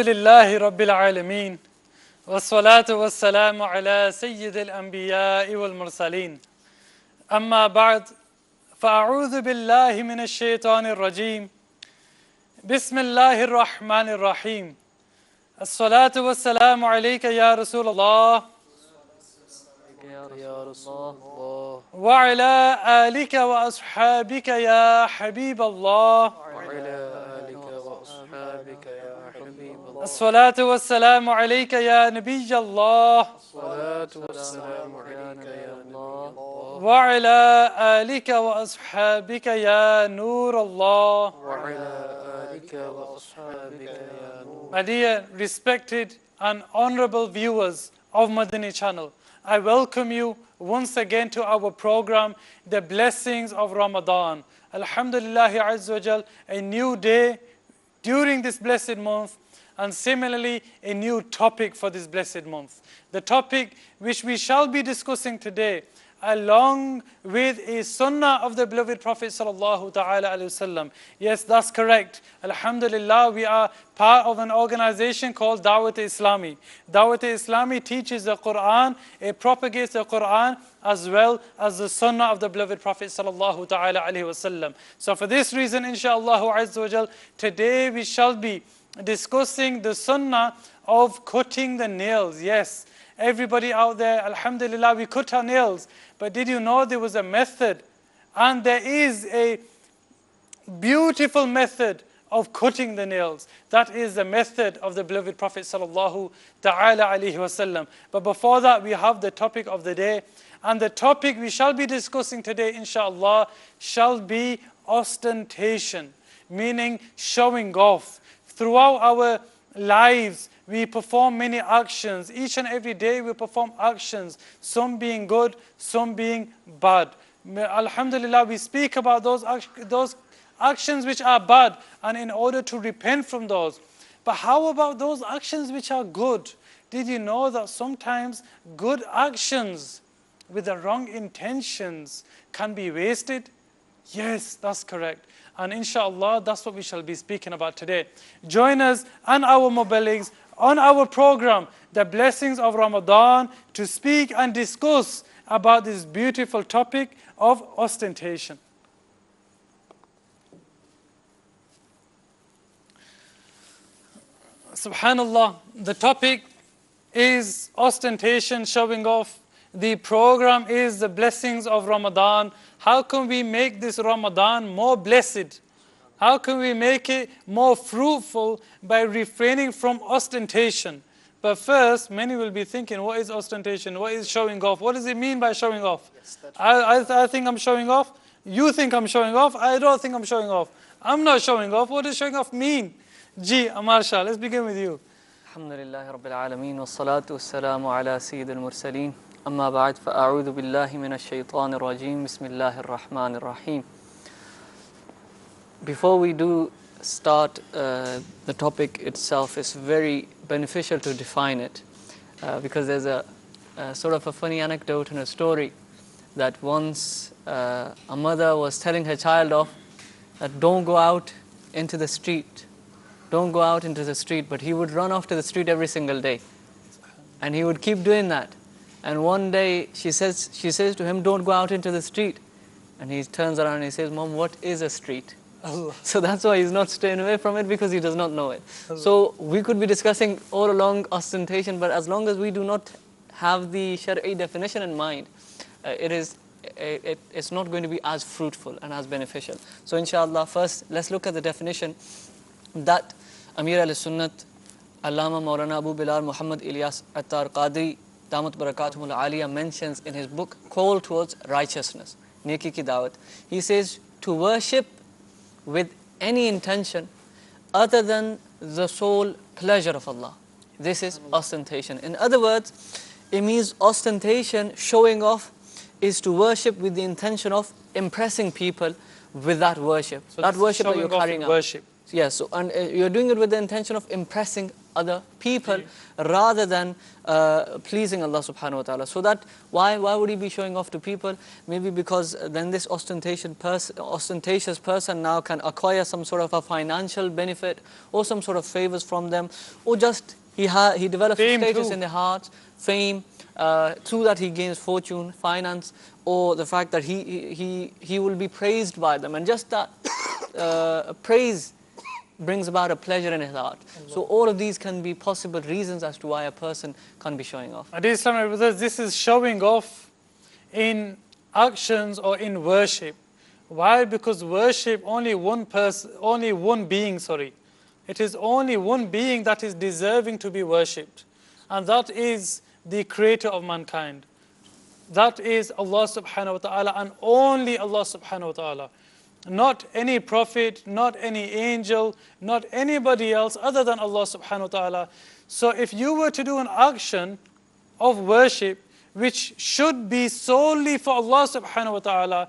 لله رب العالمين والصلاة والسلام على سيد الأنبياء والمرسلين أما بعد فأعوذ بالله من الشيطان الرجيم بسم الله الرحمن الرحيم الصلاة والسلام عليك يا رسول الله وعلى آلك وأصحابك يا حبيب الله الصلاة والسلام عليك يا نبي الله وعلى آلك وأصحابك يا نور الله. My dear respected and honorable viewers of Madani channel, I welcome you once again to our program, The Blessings of Ramadan. Alhamdulillah Azza wa Jal, a new day during this blessed month, and similarly a new topic for this blessed month. The topic which we shall be discussing today, along with a sunnah of the beloved Prophet sallallahu ta'ala alayhi wasallam. Yes, that's correct. Alhamdulillah, we are part of an organization called Dawat Islami. Dawat Islami teaches the Quran, it propagates the Quran as well as the sunnah of the beloved Prophet sallallahu ta'ala alayhi wasallam. So for this reason, inshallah azza wa jal, today we shall be discussing the sunnah of cutting the nails. Yes, everybody out there, alhamdulillah, we cut our nails. But did you know there was a method, and there is a beautiful method of cutting the nails? That is the method of the beloved Prophet sallallahu ta'ala alayhi wasallam. But before that, we have the topic of the day. And the topic we shall be discussing today, inshallah, shall be ostentation, meaning showing off. Throughout our lives, we perform many actions. Each and every day we perform actions, some being good, some being bad. Alhamdulillah, we speak about those actions which are bad, and in order to repent from those. But how about those actions which are good? Did you know that sometimes good actions with the wrong intentions can be wasted? Yes, that's correct. And inshallah, that's what we shall be speaking about today. Join us and our muballighs on our program, The Blessings of Ramadan, to speak and discuss about this beautiful topic of ostentation. Subhanallah, the topic is ostentation, showing off. The program is The Blessings of Ramadan. How can we make this Ramadan more blessed? How can we make it more fruitful by refraining from ostentation? But first, many will be thinking, what is ostentation? What is showing off? What does it mean by showing off? Yes, I think I'm showing off. You think I'm showing off. I don't think I'm showing off. I'm not showing off. What does showing off mean? Ji, Amar Shah, let's begin with you. Alhamdulillah Rabbil Alameen, wassalatu wassalamu ala Sayyid al-Mursalin. أما بعد فأعوذ بالله من الشيطان الرجيم بسم الله الرحمن الرحيم. Before we do start the topic itself, it's very beneficial to define it because there's a sort of a funny anecdote and a story that once a mother was telling her child off that don't go out into the street, don't go out into the street, but he would run off to the street every single day, and he would keep doing that. And one day she says to him, don't go out into the street. And he turns around and he says, Mom, what is a street? Allah. So that's why he's not staying away from it, because he does not know it. Allah. So we could be discussing all along ostentation, but as long as we do not have the Shari'i definition in mind, it's not going to be as fruitful and as beneficial. So inshallah, first let's look at the definition that Amir al-Sunnat, Allama Maulana Abu Bilal Muhammad Ilyas Attar Qadri Damat Barakatuhul Aliyah mentions in his book Call Towards Righteousness, Neki Ki Dawat. He says to worship with any intention other than the sole pleasure of Allah. This is ostentation. In other words, it means ostentation, showing off, is to worship with the intention of impressing people with that worship. So that worship that you're carrying out. Worship. Yes, so, and you're doing it with the intention of impressing other people rather than pleasing Allah subhanahu wa ta'ala. So that, why would he be showing off to people? Maybe because then this ostentatious person now can acquire some sort of a financial benefit or some sort of favors from them, or just he develops a status in their hearts, fame, through that he gains fortune, finance, or the fact that he will be praised by them, and just that praise brings about a pleasure in his heart. So all of these can be possible reasons as to why a person can't be showing off. Islamic brothers, this is showing off in actions or in worship. Why? Because worship, only one being, it is only one being that is deserving to be worshipped, and that is the creator of mankind. That is Allah subhanahu wa ta'ala, and only Allah subhanahu wa ta'ala. Not any prophet, not any angel, not anybody else other than Allah subhanahu wa ta'ala. So if you were to do an action of worship which should be solely for Allah subhanahu wa ta'ala,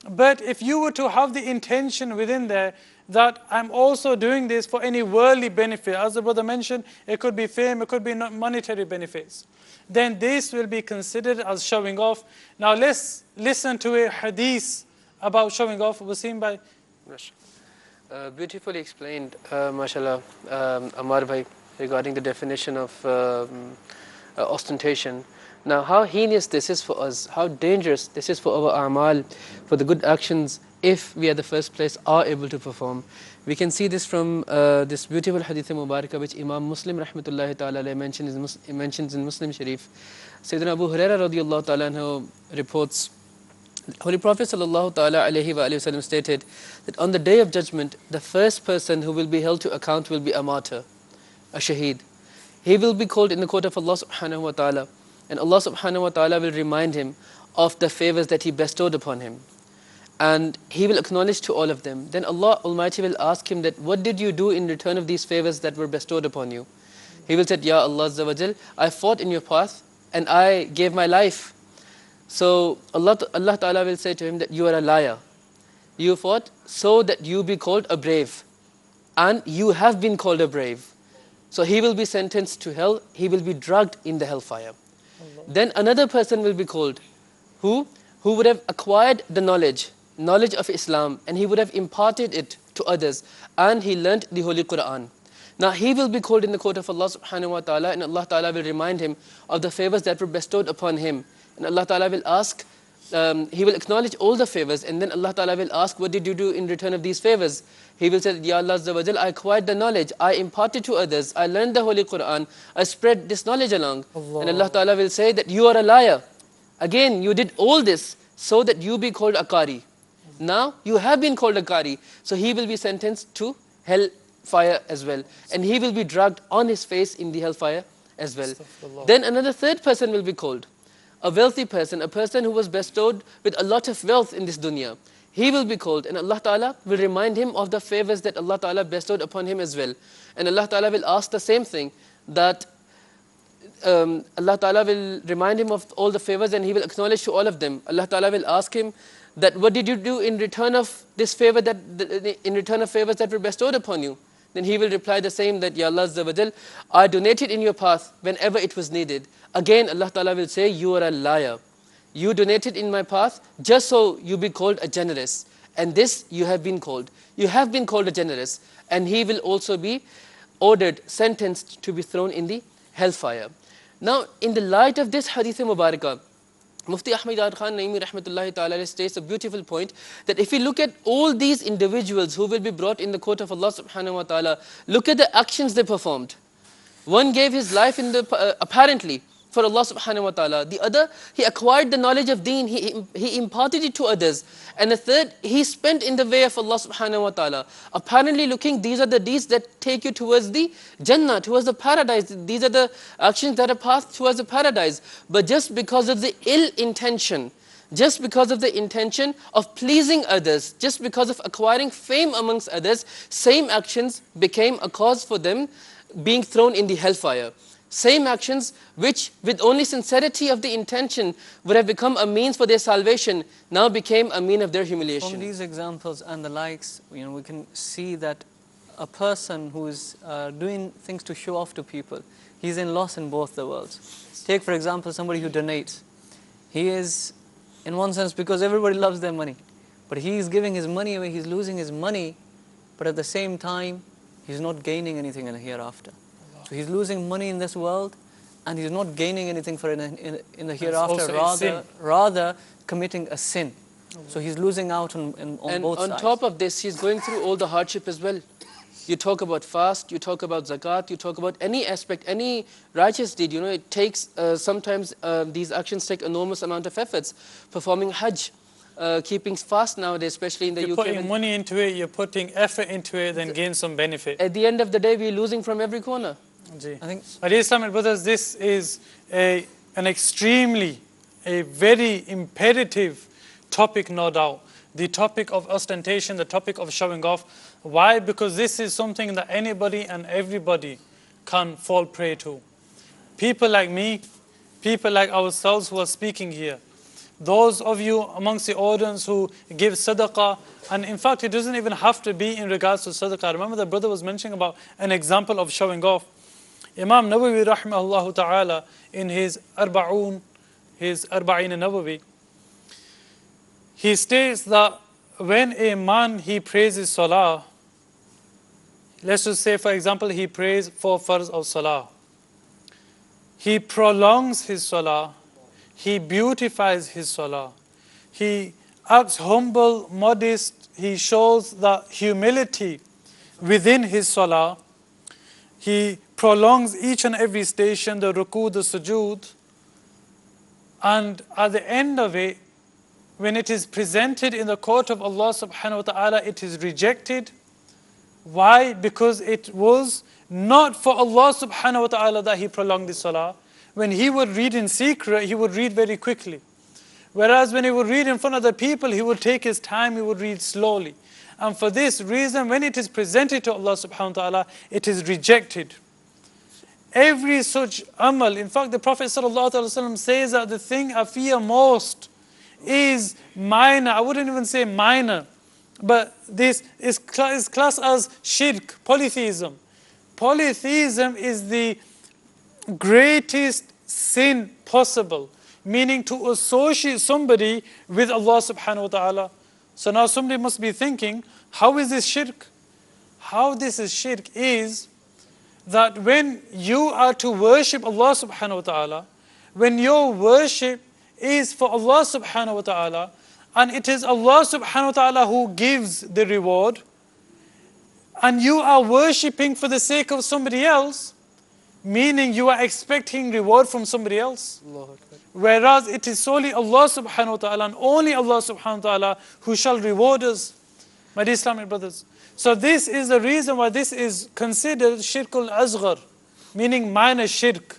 but if you were to have the intention within there that I'm also doing this for any worldly benefit, as the brother mentioned, it could be fame, it could be monetary benefits, then this will be considered as showing off. Now let's listen to a hadith about showing off. Wasim bhai. Beautifully explained, mashallah, Amar bhai, regarding the definition of ostentation. Now, how heinous this is for us, how dangerous this is for our a'mal, for the good actions, if we at the first place are able to perform. We can see this from this beautiful hadith mubarakah which Imam Muslim rahmatullahi ta'ala mentions in Muslim Sharif. Sayyidina Abu Hurairah radiyallahu ta'ala anhu reports, Holy Prophet sallallahu ta'ala alayhi wa sallam stated that on the day of judgment, the first person who will be held to account will be a martyr, a shaheed. He will be called in the court of Allah subhanahu wa ta'ala, and Allah subhanahu wa ta'ala will remind him of the favors that he bestowed upon him. And he will acknowledge to all of them. Then Allah Almighty will ask him that, what did you do in return of these favors that were bestowed upon you? He will say, Ya Allah Azza wa Jal, I fought in your path and I gave my life. So Allah Ta'ala will say to him that you are a liar. You fought so that you be called a brave. And you have been called a brave. So he will be sentenced to hell. He will be dragged in the hellfire. Then another person will be called who would have acquired the knowledge of Islam, and he would have imparted it to others, and he learnt the Holy Quran. Now he will be called in the court of Allah subhanahu wa ta'ala, and Allah ta'ala will remind him of the favors that were bestowed upon him. And Allah ta'ala will ask, he will acknowledge all the favors, and then Allah ta'ala will ask, what did you do in return of these favors? He will say, Ya Allah Azza wa Jal, I acquired the knowledge, I imparted to others, I learned the Holy Quran, I spread this knowledge along. And Allah ta'ala will say that you are a liar. Again, you did all this so that you be called a qari. Now you have been called a qari, so he will be sentenced to hellfire as well, and he will be dragged on his face in the hellfire as well. Then another third person will be called, a wealthy person, a person who was bestowed with a lot of wealth in this dunya. He will be called, and Allah Ta'ala will remind him of the favors that Allah Ta'ala bestowed upon him as well. And Allah Ta'ala will ask the same thing, that Allah Ta'ala will remind him of all the favors, and he will acknowledge to all of them. Allah Ta'ala will ask him that, what did you do in return of this favor, in return of favors that were bestowed upon you? Then he will reply the same, that Ya Allah Azza wa Jal, I donated in your path whenever it was needed. Again Allah Ta'ala will say, you are a liar. You donated in my path just so you be called a generous, and this you have been called. You have been called a generous, and he will also be ordered, sentenced to be thrown in the hellfire. Now, in the light of this hadith mubarakah, Mufti Ahmad Khan Naimi rahmatullahi ta'ala states a beautiful point, that if we look at all these individuals who will be brought in the court of Allah subhanahu wa ta'ala, look at the actions they performed. One gave his life apparently for Allah subhanahu wa ta'ala. The other, he acquired the knowledge of deen, he imparted it to others. And the third, he spent in the way of Allah subhanahu wa ta'ala. Apparently looking, these are the deeds that take you towards the Jannah, towards the paradise. These are the actions that are path towards the paradise. But just because of the ill intention, just because of the intention of pleasing others, just because of acquiring fame amongst others, same actions became a cause for them being thrown in the hellfire. Same actions which with only sincerity of the intention would have become a means for their salvation, now became a mean of their humiliation. From these examples and the likes, we can see that a person who's doing things to show off to people, he's in loss in both the worlds. Take for example somebody who donates. He is, in one sense, because everybody loves their money, but he is giving his money away, he's losing his money, but at the same time, he's not gaining anything in the hereafter. So he's losing money in this world, and he's not gaining anything for in the hereafter, rather committing a sin. So he's losing out on both sides. And on top of this, he's going through all the hardship as well. You talk about fast, you talk about zakat, you talk about any aspect, any righteous deed. You know, it takes, sometimes these actions take enormous amount of efforts. Performing Hajj, keeping fast nowadays, especially in the UK. You're putting money into it, you're putting effort into it, then gain some benefit. At the end of the day, we're losing from every corner. I think, my dear Islamic brothers, this is a very imperative topic, no doubt. The topic of ostentation, the topic of showing off. Why? Because this is something that anybody and everybody can fall prey to. People like me, people like ourselves who are speaking here, those of you amongst the audience who give sadaqah, and in fact it doesn't even have to be in regards to sadaqah. Remember the brother was mentioning about an example of showing off. Imam Nawawi rahimahullah ta'ala in his Arba'in Nawawi, he states that when a man he prays his salah, let's just say for example he prays 4 farz of salah, he prolongs his salah, he beautifies his salah, he acts humble, modest, he shows that humility within his salah, he prolongs each and every station, the ruku, the sujood, and at the end of it, when it is presented in the court of Allah subhanahu wa ta'ala, it is rejected. Why? Because it was not for Allah subhanahu wa ta'ala that he prolonged the salah. When he would read in secret, he would read very quickly. Whereas when he would read in front of the people, he would take his time, he would read slowly. And for this reason, when it is presented to Allah subhanahu wa ta'ala, it is rejected. Every such amal, in fact the Prophet sallallahu alaihi wasallam says that the thing I fear most is minor. I wouldn't even say minor, but this is classed as shirk, polytheism. Polytheism is the greatest sin possible, meaning to associate somebody with Allah subhanahu wa ta'ala. So now somebody must be thinking, how is this shirk? How this is shirk is that when you are to worship Allah subhanahu wa ta'ala, when your worship is for Allah subhanahu wa ta'ala, and it is Allah subhanahu wa ta'ala who gives the reward, and you are worshipping for the sake of somebody else, meaning you are expecting reward from somebody else. Whereas it is solely Allah subhanahu wa ta'ala and only Allah subhanahu wa ta'ala who shall reward us. My dear Islamic brothers. So this is the reason why this is considered shirkul asghar, meaning minor shirk.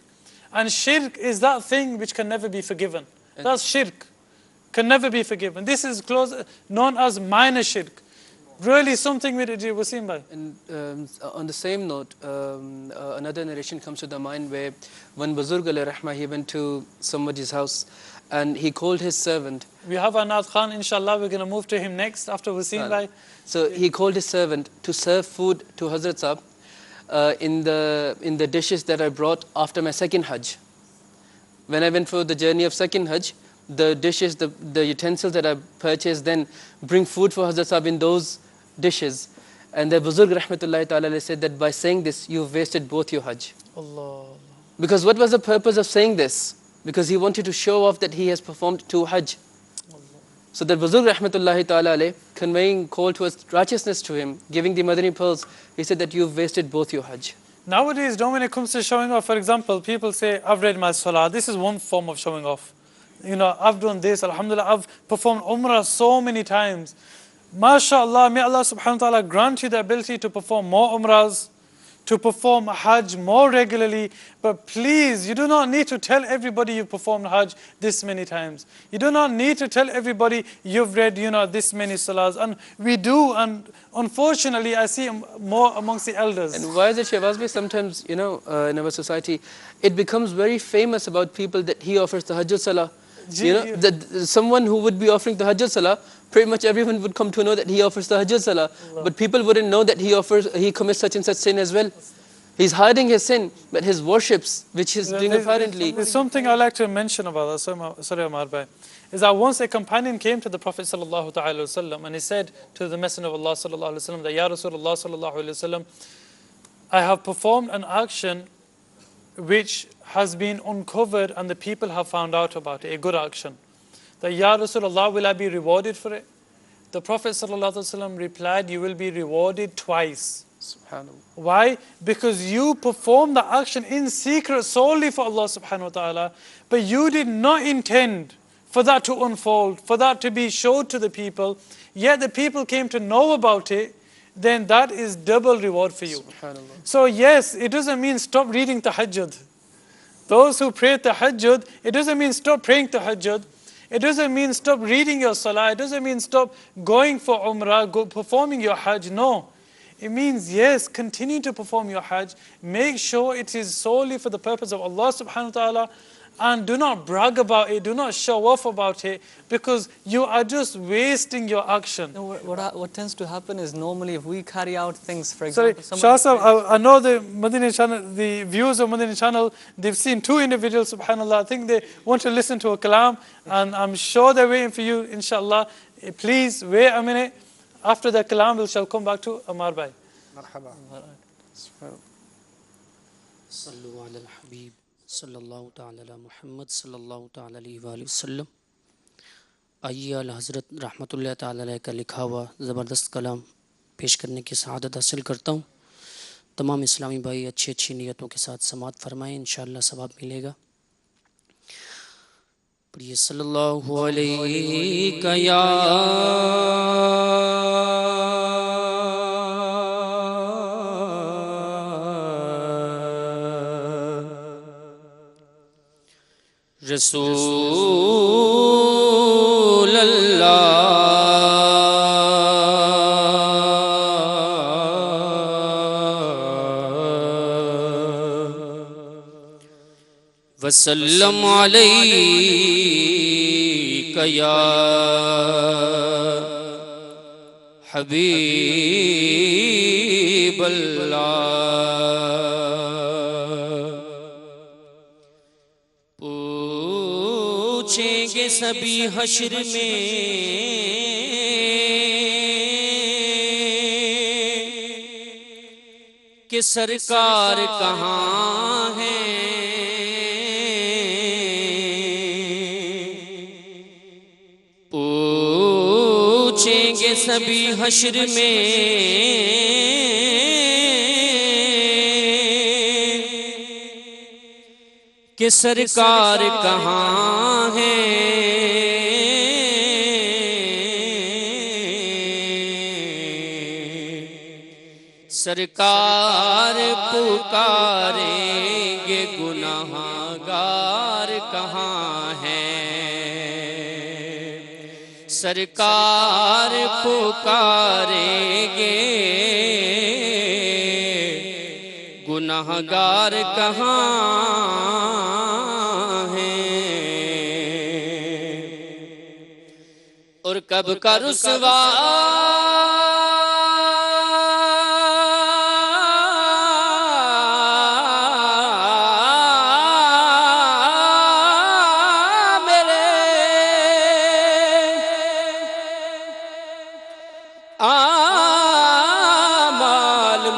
And shirk is that thing which can never be forgiven. That's shirk. Can never be forgiven. This is known as minor shirk. Really something with it, Wasim bhai. And on the same note, another narration comes to the mind where when Buzurg alayhi rahmah, he went to somebody's house and he called his servant. We have our Naat Khan, inshallah, we're going to move to him next after Wasim bhai. So he called his servant to serve food to Hazrat Sahib in the dishes that I brought after my second Hajj. When I went for the journey of second Hajj, the dishes, the utensils that I purchased, then bring food for Hazrat Sahib in those dishes. And the Buzurg rahmatullahi ta'ala said that by saying this, you've wasted both your Hajj. Allah. Because what was the purpose of saying this? Because he wanted to show off that he has performed 2 Hajj. So that Buzurg rahmatullahi ta'ala conveying call towards righteousness to him, giving the Madani pearls, he said that you've wasted both your Hajj. Nowadays, when it comes to showing off, for example, people say, I've read my salah. This is one form of showing off. You know, I've done this, alhamdulillah, I've performed umrah so many times. MashaAllah, may Allah subhanahu wa ta'ala grant you the ability to perform more umrahs, to perform Hajj more regularly. But please, you do not need to tell everybody you've performed Hajj this many times. You do not need to tell everybody you've read, this many salahs. And we do, and unfortunately, I see more amongst the elders. And why is it, Shehbaz, sometimes, in our society, it becomes very famous about people that he offers the Hajj salah. You know, someone who would be offering tahajjud salah, pretty much everyone would come to know that he offers tahajjud salah, but people wouldn't know that he commits such and such sin as well. He's hiding his sin, but his worships, which he's doing apparently. There's something I like to mention about that. Sorry, Amar Bhai. Is that once a companion came to the Prophet sallallahu ta'ala wasallam and he said to the Messenger of Allah sallallahu alaihi wasallam that, Ya Rasulullah sallallahu alaihi wasallam, I have performed an action which has been uncovered and the people have found out about it, a good action. That, Ya Rasulullah, will I be rewarded for it? The Prophet sallallahu alaihi wasallam replied, you will be rewarded twice. Subhanallah. Why? Because you performed the action in secret solely for Allah subhanahu wa ta'ala, but you did not intend for that to unfold, for that to be showed to the people, yet the people came to know about it, then that is double reward for you. So yes, it doesn't mean stop reading tahajjud. Those who pray tahajjud, it doesn't mean stop praying tahajjud. It doesn't mean stop reading your salah. It doesn't mean stop going for umrah, performing your hajj. No. It means, yes, continue to perform your hajj. Make sure it is solely for the purpose of Allah subhanahu wa ta'ala. And do not brag about it, do not show off about it, because you are just wasting your action. No, what tends to happen is normally if we carry out things, for Sorry, example... Shah Sahab, I know the Madani channel, the viewers of Madani channel, they've seen two individuals, subhanAllah. I think they want to listen to a kalam, and I'm sure they're waiting for you, inshallah. Please wait a minute. After the kalam, we shall come back to Amar Bhai. Marhaba. Sallu ala الحبیب صلوا تعال علی محمد صلوا تعال علیہ وآلہ وسلم. آئیے اعلیٰ حضرت رحمۃ اللہ تعالی علیہ کا لکھا ہوا زبردست کلام پیش کرنے کی سعادت حاصل کرتا ہوں. تمام اسلامی بھائی اچھی نیتوں کے ساتھ سماعت فرمائیں، انشاءاللہ ثواب ملے گا. پڑھیے صلی اللہ علیہ یا رسول اللہ وسلم علیک یا حبیب اللہ. پوچھیں گے سبھی حشر میں کہ سرکار کہاں ہیں. پوچھیں گے سبھی حشر میں کہ سرکار کہاں ہیں. سرکار پکاریں گے گناہگار کہاں ہیں. سرکار پکاریں گے گناہگار کہاں ہیں. اور کب کا رسوا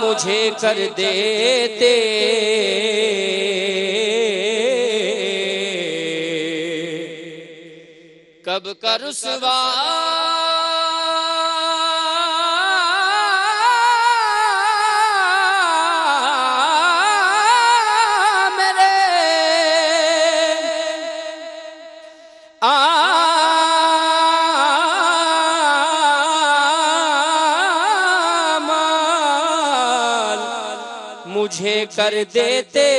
مجھے کر دیتے کب کا رسوا میرے مجھے کر دیتے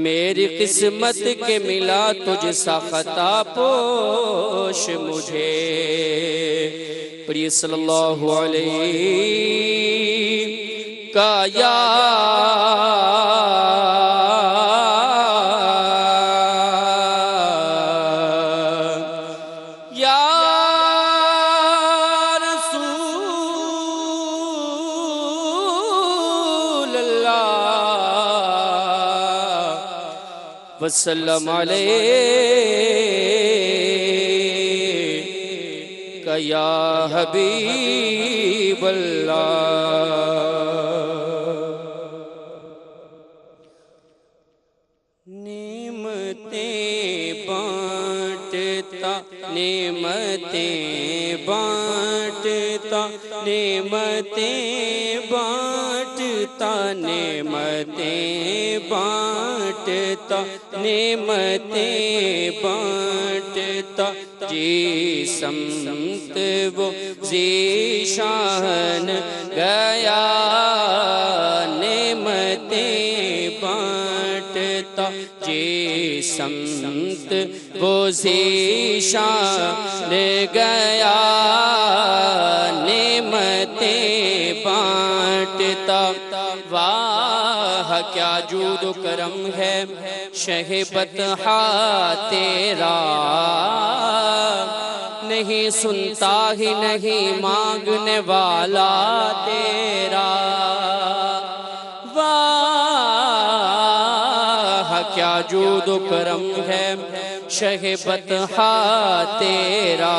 میری قسمت کے ملا تجھ سا خطا پوش مجھے. پڑھیے صلی اللہ علیہ کا یا वसलम अलैका या हबीब अल्लाह। नेमतें बांटता नेमतें बांटता नेमतें बांटता नेमतें बांटता नेमतें बांटता जिसमत वो ज़ीशान गया। नेमतें बांटता जिसमत वो ज़ीशान गया। नेमतें बांटता वाह क्या जूद करम है शहबत हा तेरा। नहीं सुनता ही नहीं मांगने वाला तेरा। वाह क्या जूद करम है शहबत हा तेरा।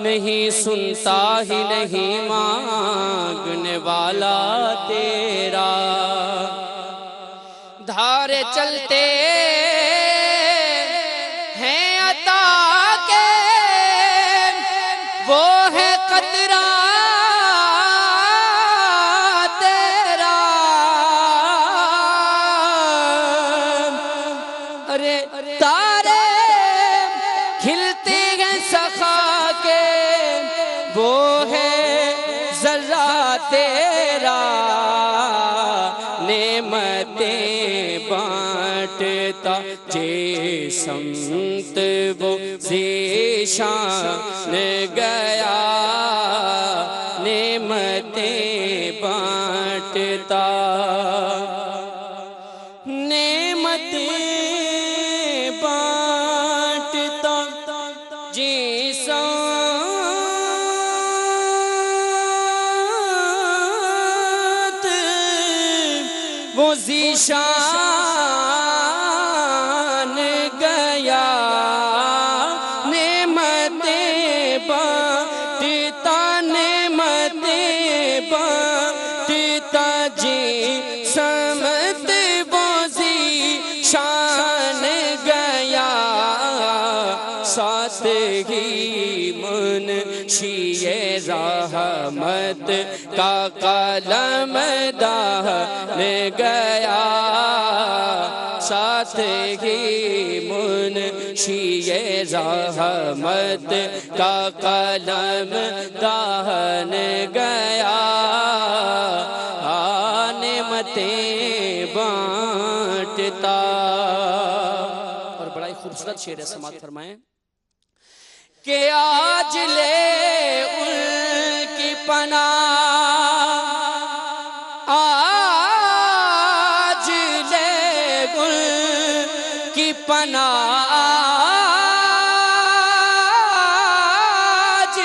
नहीं सुनता ही नहीं मांगने वाला तेरा। धारे चलते हैं अता के वो है कतरा तेरा। अरे तारे खिलते हैं सखा के वो है जरा तेरा। नेमतें बांटता जिसमत वो ज़ीशान गया। नेमतें बांटता नेमतें बांटता जिसमत वो ज़ीशान गया। नेमतें बांटता नेमतें बांटता जिसमत वो ज़ीशान गया। साथ ही मुनशिए रहमत का कलम दाहन गया। साथ ही मुनशिए रहमत का कलम दाहन गया। नेमतें बांटता। और बड़ा ही खूबसूरत शेर है, समात फरमाएं कि आज ले उनकी पनाह। आज ले उनकी पनाह। आज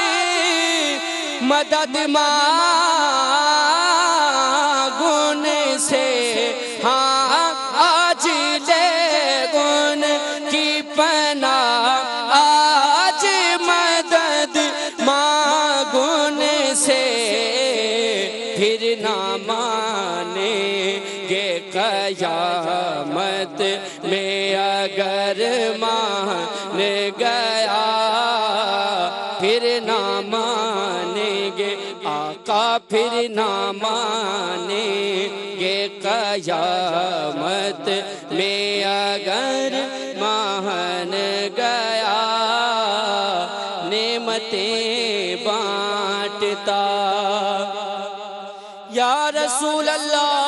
मदद मांगुन से हाँ आज ले उनकी पनाह। आज मदद मांगुन से फिर ना मानेंगे कयामत में अगर मान गया। फिर ना मानेंगे आका फिर ना मानेंगे कयामत में अगर मान गया। नेमतें बांटता या रसूल अल्लाह।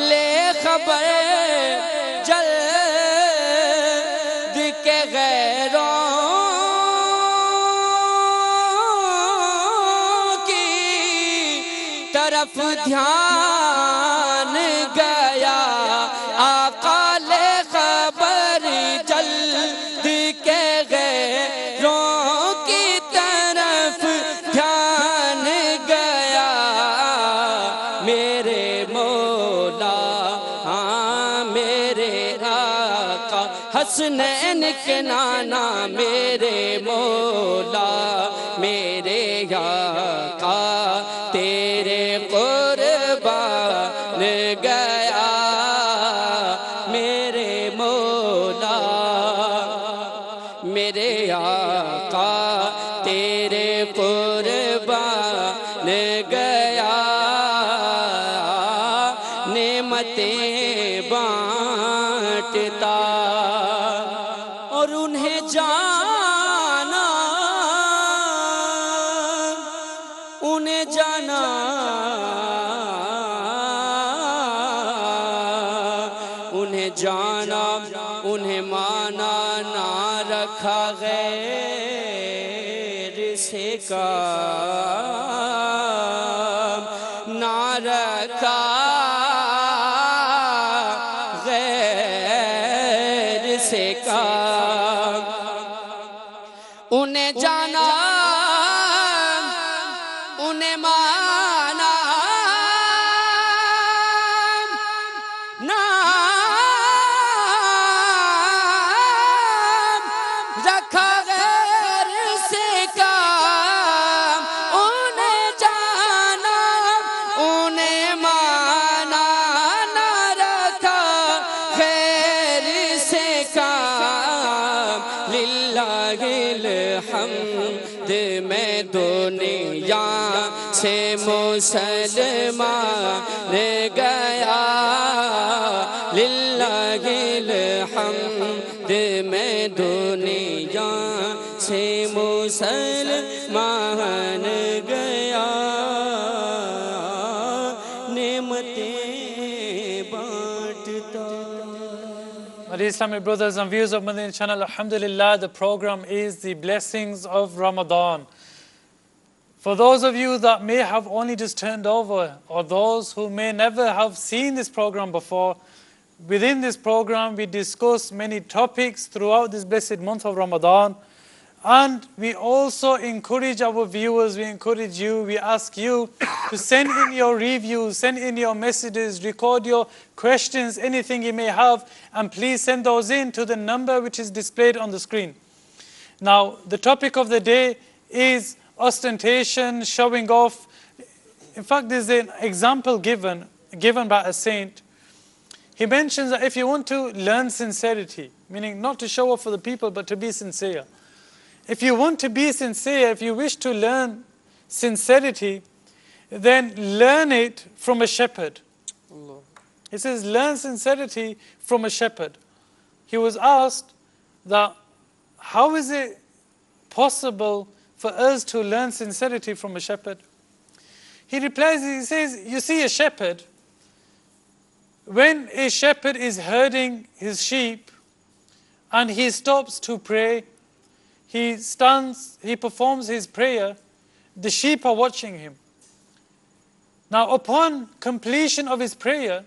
ले खबर जल्द के गैरों की तरफ ध्यान गया। आका ले खबर जल्द के गैरों की तरफ آقا حسنین کے نانا میرے مولا میرے آقا تیرے قربان گیا میرے مولا میرے آقا تیرے قربان گیا نعمتیں بانٹتا اور انہیں جانا انہیں جانا انہیں مانا نہ رکھا غیر سے کام نہ رکھا غیر سے کام انہیں جانا انہیں مانا نہ رکھا غیر سے کام انہیں جانا انہیں مانا نہ رکھا غیر سے کام للہ الحمد میں دنیا سے مسلمان گیا للہ الحمد میں دنیا سے مسلمان گیا نعمتیں بانٹتا. My dear Islamic brothers and viewers of Madani channel, alhamdulillah, the program is the blessings of Ramadan. For those of you that may have only just turned over, or those who may never have seen this program before, within this program we discuss many topics throughout this blessed month of Ramadan. And we also encourage our viewers, we encourage you, we ask you to send in your reviews, send in your messages, record your questions, anything you may have, and please send those in to the number which is displayed on the screen. Now, the topic of the day is ostentation, showing off. In fact, there's an example given by a saint. He mentions that if you want to learn sincerity, meaning not to show off for the people, but to be sincere. If you want to be sincere, if you wish to learn sincerity, then learn it from a shepherd. Allah. He says, learn sincerity from a shepherd. He was asked that, how is it possible for us to learn sincerity from a shepherd? He replies, he says, you see a shepherd, when a shepherd is herding his sheep and he stops to pray, he stands, he performs his prayer, the sheep are watching him. Now, upon completion of his prayer,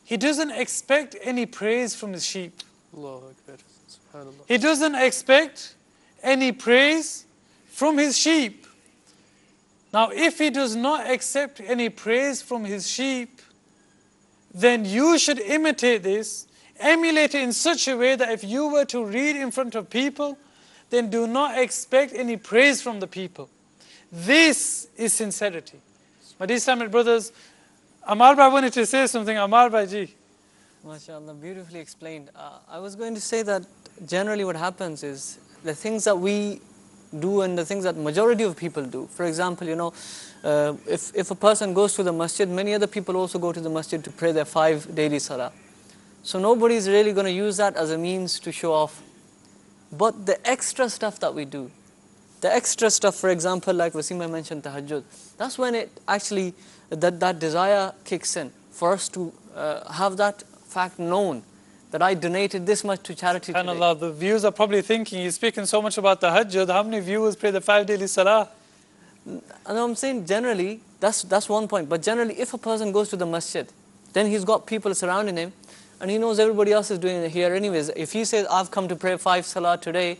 he doesn't expect any praise from his sheep. Allahu Akbar. Subhanallah. He doesn't expect any praise from his sheep. Now, if he does not accept any praise from his sheep, then you should imitate this, emulate it in such a way that if you were to read in front of people, then do not expect any praise from the people. This is sincerity. My dear Islamic brothers, Amar Bhai wanted to say something. Amar Bhai ji. MashaAllah, beautifully explained. I was going to say that generally what happens is the things that we do and the things that majority of people do. For example, if a person goes to the masjid, many other people also go to the masjid to pray their 5 daily salah. So nobody is really going to use that as a means to show off. But the extra stuff that we do, the extra stuff, for example, like Wasim mentioned, tahajjud, that's when it actually, that desire kicks in for us to have that fact known, that I donated this much to charity today. SubhanAllah, the viewers are probably thinking, he's speaking so much about tahajjud, how many viewers pray the 5 daily salah? And I'm saying generally, that's one point. But generally, if a person goes to the masjid, then he's got people surrounding him, and he knows everybody else is doing it here anyways. If he says, I've come to pray 5 salah today,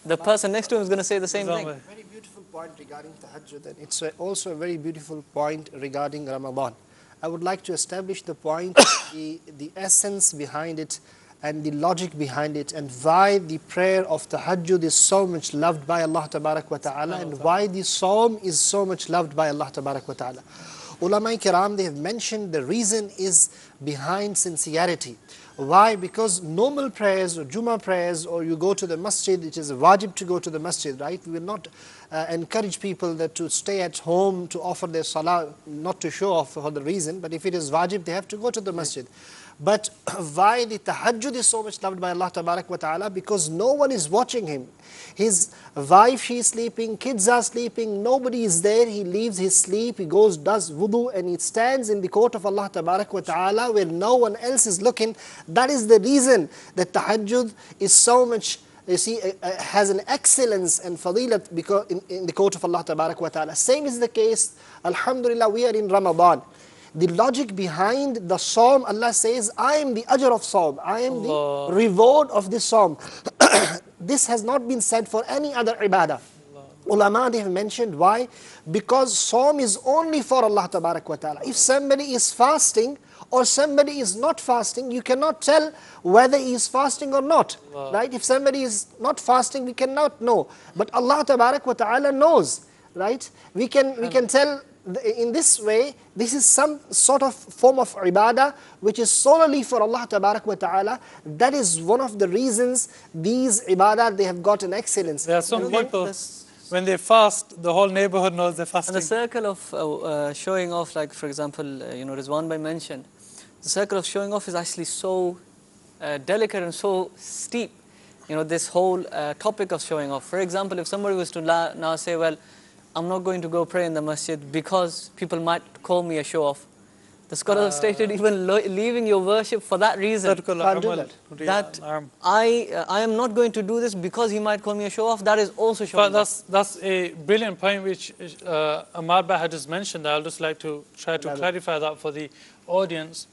the person next to him is going to say the same thing. Very beautiful point regarding tahajjud, and it's also a very beautiful point regarding Ramadan. I would like to establish the point, the essence behind it, and the logic behind it, and why the prayer of tahajjud is so much loved by Allah tabarak wa ta'ala, and why the psalm is so much loved by Allah tabarak wa ta'ala. Ulama kiram, they have mentioned the reason is behind sincerity. Why? Because normal prayers or Jummah prayers, or you go to the masjid, it is wajib to go to the masjid, right? We will not encourage people that to stay at home to offer their salah, not to show off for the reason, but if it is wajib, they have to go to the masjid. But why the tahajjud is so much loved by Allah tabarak wa ta'ala? Because no one is watching him. His wife, she is sleeping, kids are sleeping, nobody is there. He leaves his sleep, he goes, does wudu, and he stands in the court of Allah tabarak wa ta'ala where no one else is looking. That is the reason that tahajjud is so much, you see, has an excellence and fadilat because in the court of Allah tabarak wa ta'ala. Same is the case, alhamdulillah, we are in Ramadan. The logic behind the psalm, Allah says, I am the ajr of psalm, I am the reward of this psalm. This has not been said for any other ibadah. Ulama, they have mentioned why? Because psalm is only for Allah tabarak wa ta'ala. If somebody is fasting or somebody is not fasting, you cannot tell whether he is fasting or not. Right? If somebody is not fasting, we cannot know. But Allah tabarak wa ta'ala knows. Right? We can tell in this way. This is some sort of form of ibadah which is solely for Allah tabarak wa ta'ala. That is one of the reasons these ibadah, they have got an excellence. There are some people, when they fast, the whole neighborhood knows they're fasting. And the circle of showing off, like for example, Rizwan Bhai mentioned, the circle of showing off is actually so delicate and so steep. This whole topic of showing off. For example, if somebody was to now say, well, I'm not going to go pray in the masjid because people might call me a show-off. The scholars have stated even leaving your worship for that reason. That I am not going to do this because he might call me a show-off. That is also showing off. That's a brilliant point which Amar Bhai had just mentioned. I'll just like to try to clarify that for the audience.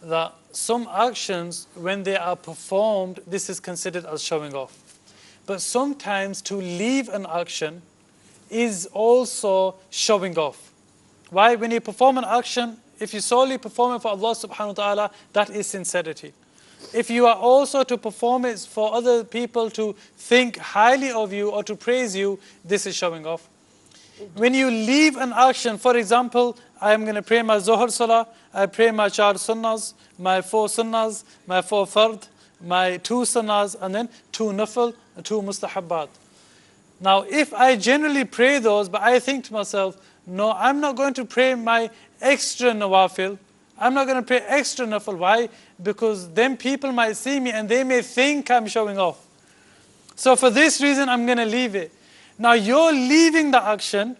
That some actions, when they are performed, this is considered as showing off. But sometimes to leave an action is also showing off. Why? When you perform an action, if you solely perform it for Allah subhanahu wa ta'ala, that is sincerity. If you are also to perform it for other people to think highly of you or to praise you, this is showing off. When you leave an action, for example, I am going to pray my Zuhr Salah, I pray my 4 sunnahs, my 4 sunnahs, my 4 fard, my 2 sunnahs, and then 2 nafil, 2 mustahabbat. Now, if I generally pray those, but I think to myself, no, I'm not going to pray my extra nawafil. I'm not going to pray extra nafil. Why? Because then people might see me and they may think I'm showing off. So for this reason, I'm going to leave it. Now, you're leaving the action,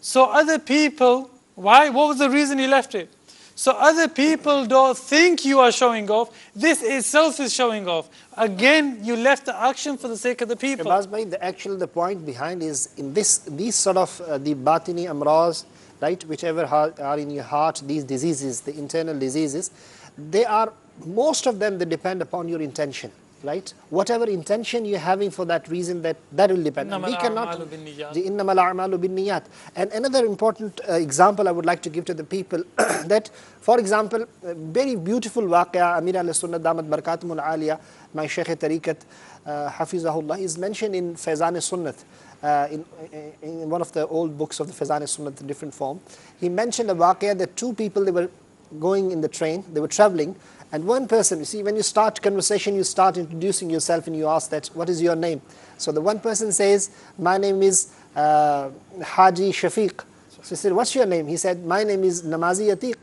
so other people, why? What was the reason you left it? So other people don't think you are showing off. This itself is showing off. Again, you left the action for the sake of the people. The point behind is in these sort of the batini amraz, right, whichever are in your heart, these diseases, the internal diseases, they are, most of them, they depend upon your intention. Right? Whatever intention you're having for that reason, that will depend. We cannot. Innamal a'malu binniyat. And another important example I would like to give to the people that, for example, very beautiful waqia, Amir al-Sunnah Damat Barakatum al-Aliyah, my Shaykh Tariqat, Hafizahullah, is mentioned in Faizan al-Sunnat, in one of the old books of the Faizan al-Sunnat in different form. He mentioned a waqia that 2 people, they were going in the train, they were traveling. And one person, you see, when you start conversation, you start introducing yourself and you ask that, what is your name? So the one person says, my name is Haji Shafiq. So he said, what's your name? He said, my name is Namazi Atiq.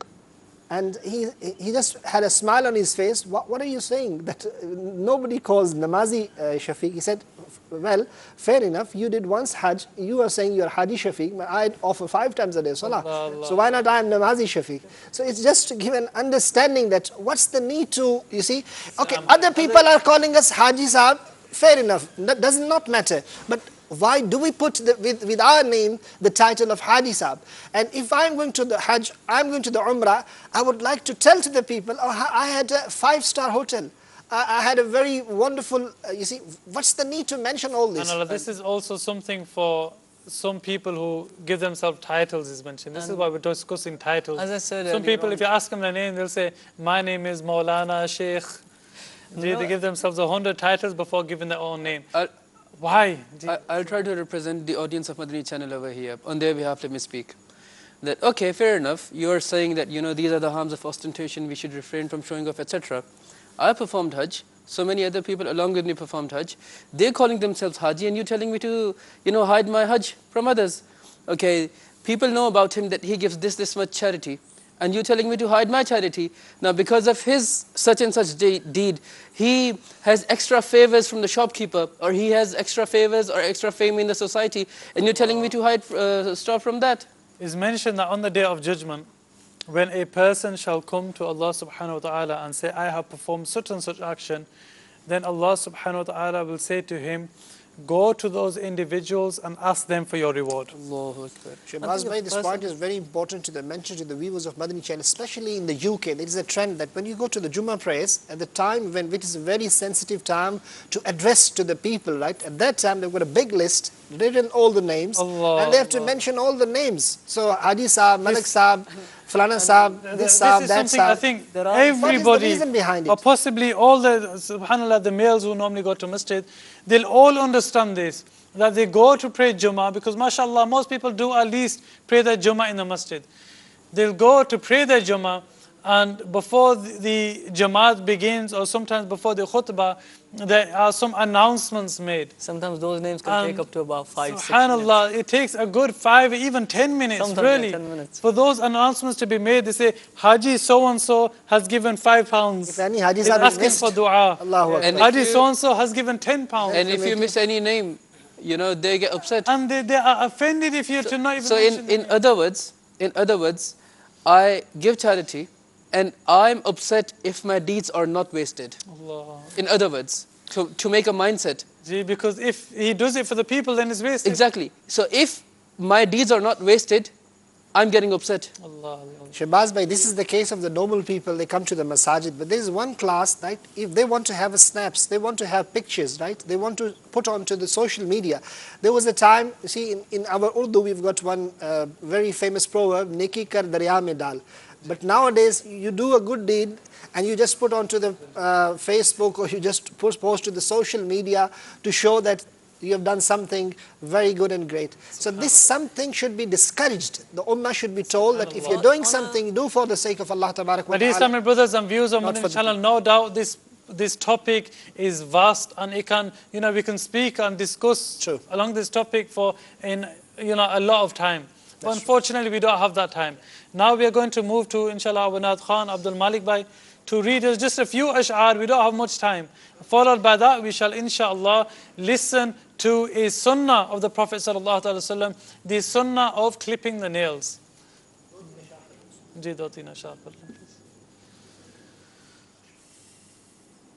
And he just had a smile on his face. What are you saying? That nobody calls Namazi Shafiq. He said, well, fair enough, you did once Hajj, you are saying you're Haji Shafiq, I offer 5 times a day Salah. So why not I am Namazi Shafiq? So it's just to give an understanding that what's the need to, you see, okay, other people are calling us Haji Sahab, fair enough, that does not matter. But why do we put with our name the title of Haji Sahab? And if I'm going to the Hajj, I'm going to the Umrah, I would like to tell to the people, oh, I had a 5-star hotel. I had a very wonderful, you see, what's the need to mention all this? And this is also something for some people who give themselves titles is mentioned. This is why we're discussing titles. As I said some people, if you ask them their name, they'll say, my name is Maulana Sheikh. They give themselves 100 titles before giving their own name. Why? I'll try to represent the audience of Madani channel over here. On their behalf, let me speak. That, okay, fair enough. You're saying that, these are the harms of ostentation, we should refrain from showing off, etc. I performed Hajj. So many other people along with me performed Hajj. They're calling themselves Haji, and you're telling me to, hide my Hajj from others. Okay, people know about him that he gives this much charity, and you're telling me to hide my charity. Now, because of his such and such deed, he has extra favors from the shopkeeper, or he has extra favors or extra fame in the society, and you're telling me to hide stuff from that. It's mentioned that on the day of judgment, when a person shall come to Allah subhanahu wa ta'ala and say, I have performed such and such action, then Allah subhanahu wa ta'ala will say to him, go to those individuals and ask them for your reward. Allahu Akbar. Shahbaz bhai, this point is very important to mention to the viewers of Madani channel, especially in the UK. There is a trend that when you go to the Jummah prayers, at the time which is a very sensitive time to address to the people, right? At that time they've got a big list, written all the names, and they have to mention all the names. So Haji Saab, Malik Saab, Falana Saab, this Saab, that Saab. I think everybody, what is the reason behind it? or possibly all the, subhanAllah, the males who normally go to masjid, they'll all understand this, that they go to pray Jummah, because mashallah, most people do at least pray their Jummah in the masjid. They'll go to pray their Jummah, and before the Jamaat begins, or sometimes before the khutbah, there are some announcements made. Sometimes those names can take up to about 5-6 minutes. SubhanAllah, it takes a good 5, even 10 minutes, Sometimes really, 10 minutes. for those announcements to be made. They say, Haji so-and-so has given £5. If any Hajis They're are asking missed, for dua. Allahu Akbar. And Haji so-and-so has given £10. And if you miss any name, they get upset. And they are offended if you're to not even So mention in other words, I give charity, and I'm upset if my deeds are not wasted. Allah. In other words, to make a mindset. Because if he does it for the people, then it's wasted. Exactly. So if my deeds are not wasted, I'm getting upset. Allah. Shahbaz bhai, this is the case of the normal people. They come to the masajid, but there is one class, right? If they want to have snaps, they want to have pictures, right? They want to put onto the social media. There was a time, you see, in our Urdu, we've got one very famous proverb, "Neki kar darya mein dal." But nowadays, you do a good deed and you just put onto the Facebook, or you just post to the social media to show that you have done something very good and great. So this something should be discouraged. The Ummah should be told that if you're doing something, do for the sake of Allah Tabarak wa My dear Ta'ala. Islamic brothers and viewers of Not for Madani the channel, no doubt this topic is vast, and it can, we can speak and discuss along this topic for a lot of time. But unfortunately, we don't have that time. Now we are going to move to, inshallah, our Naat Khan Abdul Malik Bhai to read us just a few ash'ar. We don't have much time. Followed by that, we shall, inshallah, listen to a sunnah of the Prophet sallallahu alaihi wasallam, the sunnah of clipping the nails. जी दो तीन अशआर पढ़ लें please.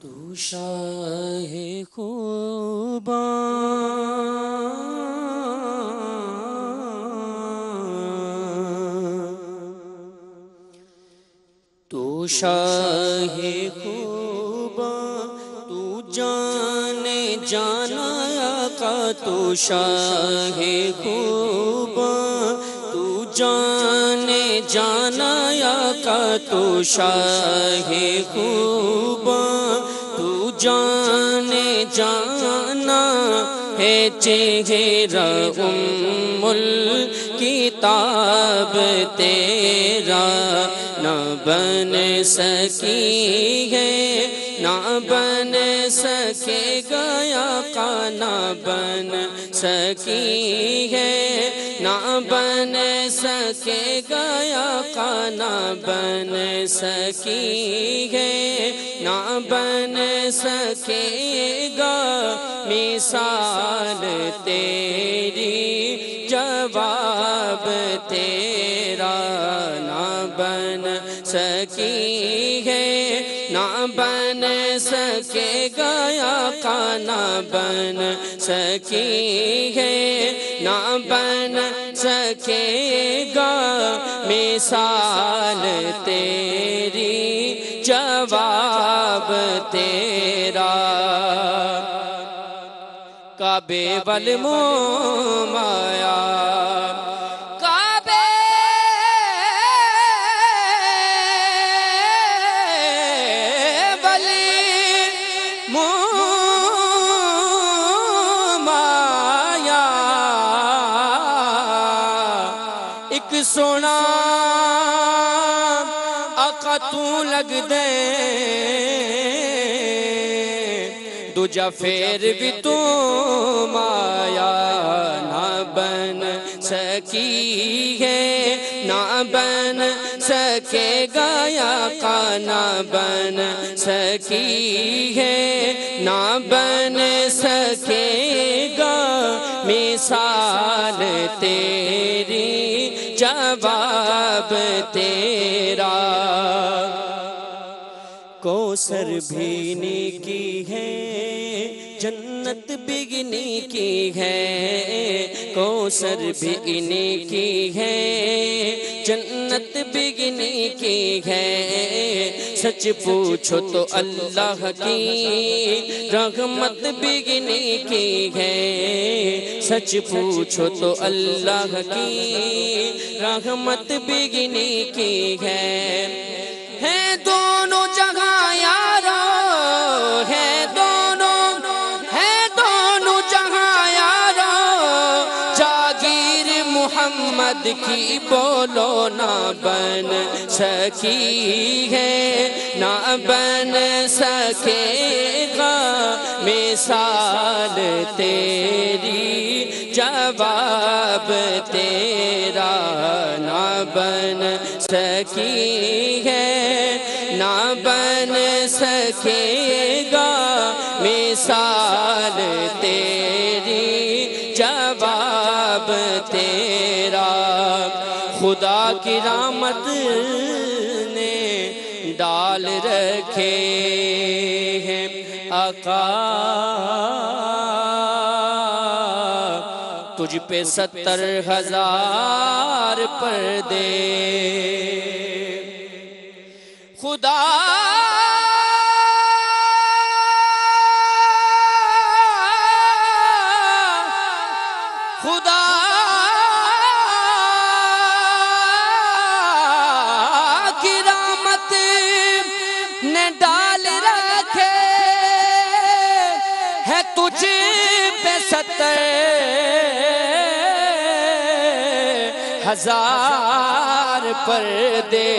तू शाहे खूबा तू शाहे खूबा तू जाने जाना का तू शाहे खूबा तू जाने जाना का तू शाहे खूबा तू जाने जाना है चेहरा उम्मुल किताब तेरा ना बन सकी है ना बन सकेगा या का ना बन सकी है ना बन सकेगा या का ना बन सकी है ना बन सकेगा मिसाल तेरी जवाब तेरा ना बन सकी है ना बन सकेगा या का ना बन सकी है ना बन सकेगा मिसाल तेरी जवाब तेरा काबे वल मोमाया माया एक सोना आका तू लग दे दूजा फेर भी तू माया ना बन सकी है ना बन सकेगा या का ना बन सकी है ना बन सकेगा मिसाल तेरी जवाब तेरा कौसर भीनी की है जन्नत बिगनी की है कौसर बिगनी की है जन्नत बिगनी की है सच पूछो तो अल्लाह की रहमत बिगनी की है सच पूछो तो अल्लाह की रहमत बिगनी की है दोनों जगह यारो है दोनों जगह यारो जागीर मोहम्मद की बोलो ना बन सकी है ना बन सकेगा मिसाल तेरी जवाब तेरा ना बन सकी है ना बन सकेगा मिसाल तेरी जवाब तेरा खुदा की रहमत ने डाल रखे हैं आका तुझ पे 70,000 पर्दे खुदा खुदा की रहमत ने डाल रखे है तुझ पे 70,000 पर्दे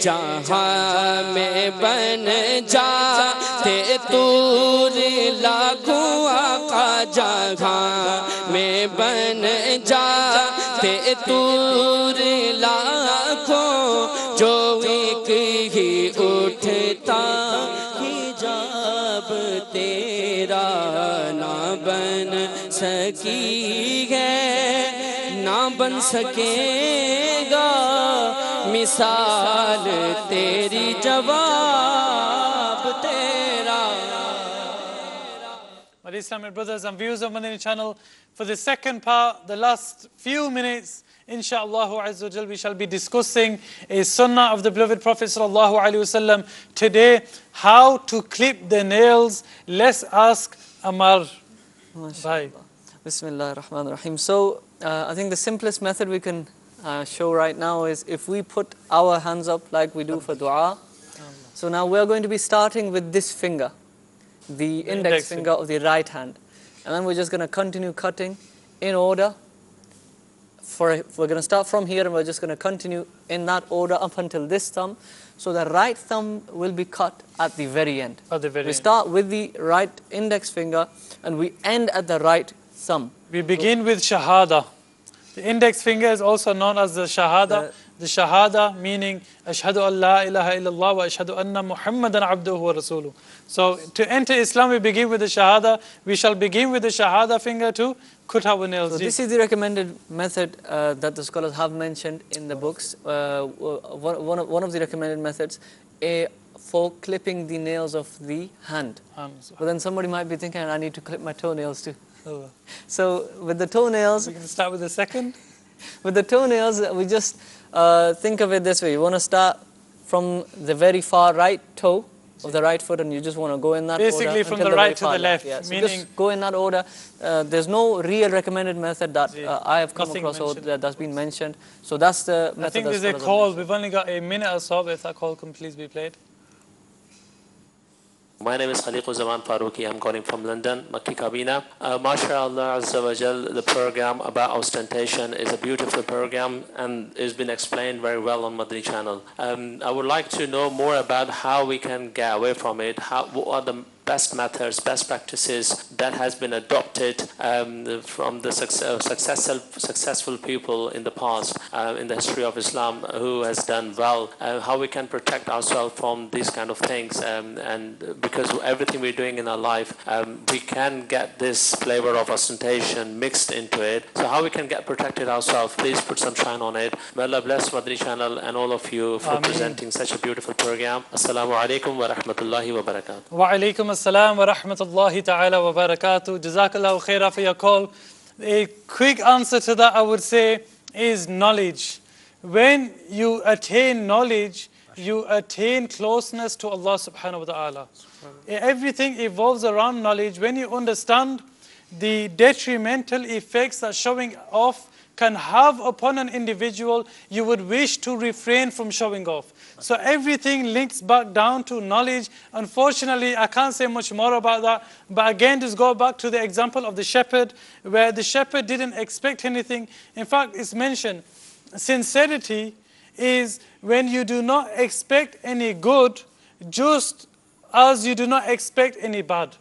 जहाँ में बन जाते तूर लाखों आका जहाँ में बन जाते तूर लाखों जो एक ही उठता हिजाब तेरा ना बन सकी है ना बन सकेगा मिसाल तेरी जवाब तेरा. My Islamic brothers and viewers of Madani channel, for the second part, the last few minutes, inshallah azza wa jal, we shall be discussing a sunnah of the beloved Prophet sallallahu alaihi wasallam. Today, how to clip the nails. Let's ask Amar. Bye. Bismillah ar-Rahman ar-Rahim. So, I think the simplest method we can show right now is if we put our hands up like we do for dua. So now we're going to be starting with this finger, the index finger of the right hand. And then we're just going to continue cutting in order. We're going to start from here and we're just going to continue in that order up until this thumb. So the right thumb will be cut at the very end. We start with the right index finger and we end at the right thumb. We begin with Shahada. The index finger is also known as the Shahada. The Shahada meaning Ashhadu an la ilaha illallah wa ashhadu anna Muhammadan abduhu wa rasuluh. So to enter Islam we begin with the Shahada. We shall begin with the Shahada finger to cut our nails. So this is the recommended method that the scholars have mentioned in the books. One of the recommended methods for clipping the nails of the hand. But then somebody might be thinking, I need to clip my toenails too. So with the toenails, we can start with the second. With the toenails, we just think of it this way. You want to start from the very far right toe of the right foot, and you just want to go in that order. Basically from the right to the left. Yeah. So meaning just go in that order. There's no real recommended method that I have come across or that's been mentioned. So that's the method. I think there's a call. We've only got a minute or so. If that call can please be played. My name is Khaliquzaman Farooqi. I'm calling from London, Makki Kabina. MashaAllah Azza wa Jal, the program about ostentation is a beautiful program and it's been explained very well on Madani channel. I would like to know more about how we can get away from it. What are the best methods, best practices that has been adopted from the successful people in the past, in the history of Islam, who has done well, how we can protect ourselves from these kind of things, and because everything we're doing in our life, we can get this flavor of ostentation mixed into it. So how we can get protected ourselves, please put some shine on it. May Allah bless Madani channel and all of you for presenting such a beautiful program. Assalamu alaikum wa rahmatullahi wa barakatuh. Wa alaikum assalam wa rahmatullahi ta'ala wa barakatuh. Jazakallahu khaira for your call. A quick answer to that, I would say, is knowledge. When you attain knowledge, you attain closeness to Allah subhanahu wa ta'ala. Everything evolves around knowledge. When you understand the detrimental effects that showing off can have upon an individual, you would wish to refrain from showing off. So everything links back down to knowledge. Unfortunately, I can't say much more about that. But again, just go back to the example of the shepherd, where the shepherd didn't expect anything. In fact, it's mentioned, sincerity is when you do not expect any good, just as you do not expect any bad.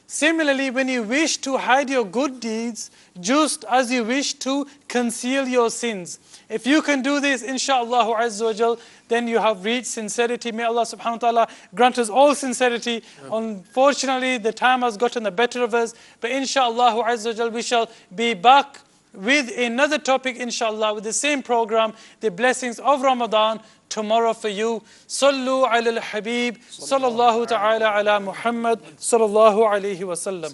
Similarly, when you wish to hide your good deeds, just as you wish to conceal your sins. If you can do this, inshaAllah Azza wa Jal, then you have reached sincerity. May Allah subhanahu wa ta'ala grant us all sincerity. Unfortunately, the time has gotten the better of us. But inshaAllah Azza wa Jal, we shall be back with another topic, inshallah, with the same program, the blessings of Ramadan, tomorrow for you. Sallu ala الحبيب, sallallahu ta'ala ala Muhammad, sallallahu alayhi wa sallam.